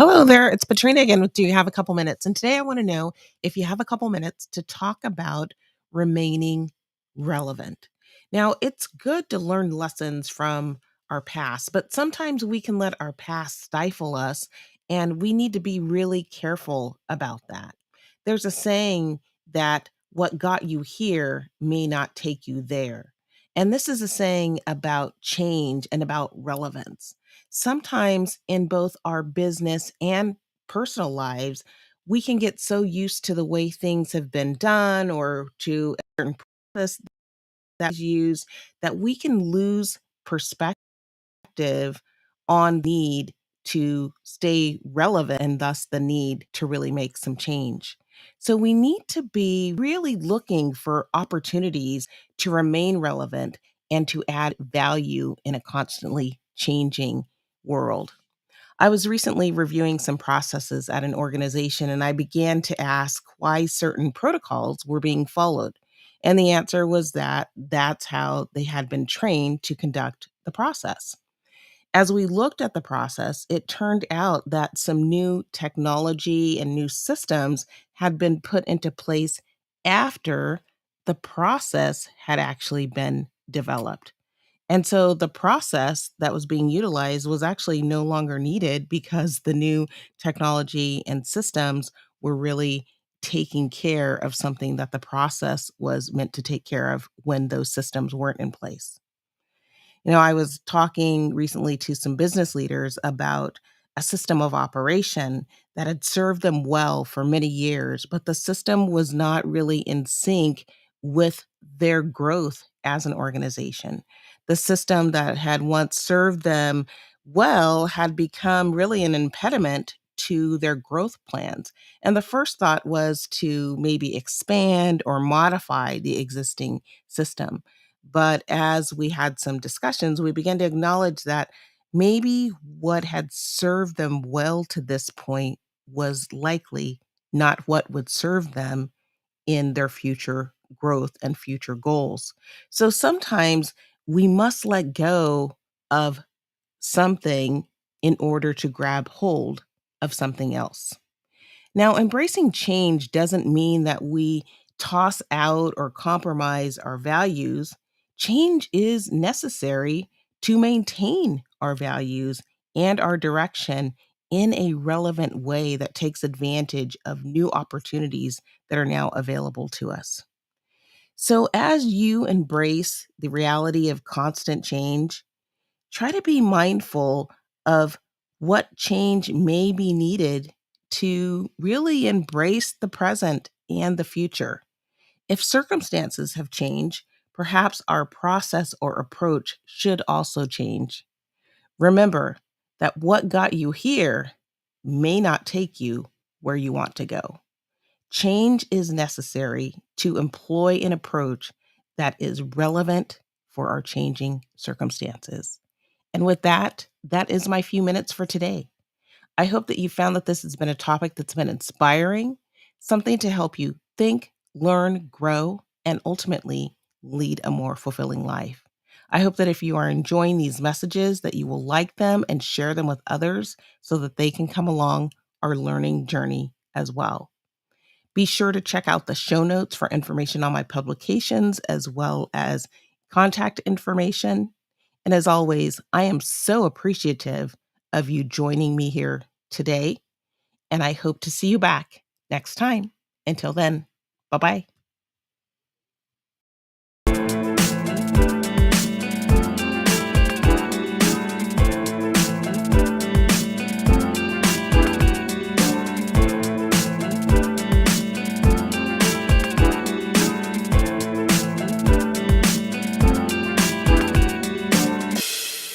Hello there, it's Patrina again with Do You Have a Couple Minutes? And today I want to know if you have a couple minutes to talk about remaining relevant. Now, it's good to learn lessons from our past, but sometimes we can let our past stifle us, and we need to be really careful about that. There's a saying that what got you here may not take you there. And this is a saying about change and about relevance. Sometimes in both our business and personal lives, we can get so used to the way things have been done or to a certain process that's used that we can lose perspective on need to stay relevant and thus the need to really make some change. So we need to be really looking for opportunities to remain relevant and to add value in a constantly changing world. I was recently reviewing some processes at an organization and I began to ask why certain protocols were being followed. And the answer was that that's how they had been trained to conduct the process. As we looked at the process, it turned out that some new technology and new systems had been put into place after the process had actually been developed. And so the process that was being utilized was actually no longer needed because the new technology and systems were really taking care of something that the process was meant to take care of when those systems weren't in place. I was talking recently to some business leaders about a system of operation that had served them well for many years, but the system was not really in sync with their growth as an organization. The system that had once served them well had become really an impediment to their growth plans. And the first thought was to maybe expand or modify the existing system. But as we had some discussions, we began to acknowledge that maybe what had served them well to this point was likely not what would serve them in their future growth and future goals. So sometimes we must let go of something in order to grab hold of something else. Now, embracing change doesn't mean that we toss out or compromise our values. Change is necessary to maintain our values and our direction in a relevant way that takes advantage of new opportunities that are now available to us. So, as you embrace the reality of constant change, try to be mindful of what change may be needed to really embrace the present and the future. If circumstances have changed, perhaps our process or approach should also change. Remember that what got you here may not take you where you want to go. Change is necessary to employ an approach that is relevant for our changing circumstances. And with that, that is my few minutes for today. I hope that you found that this has been a topic that's been inspiring, something to help you think, learn, grow, and ultimately lead a more fulfilling life. I hope that if you are enjoying these messages that you will like them and share them with others so that they can come along our learning journey as well. Be sure to check out the show notes for information on my publications as well as contact information. And as always, I am so appreciative of you joining me here today, and I hope to see you back next time. Until then, bye bye.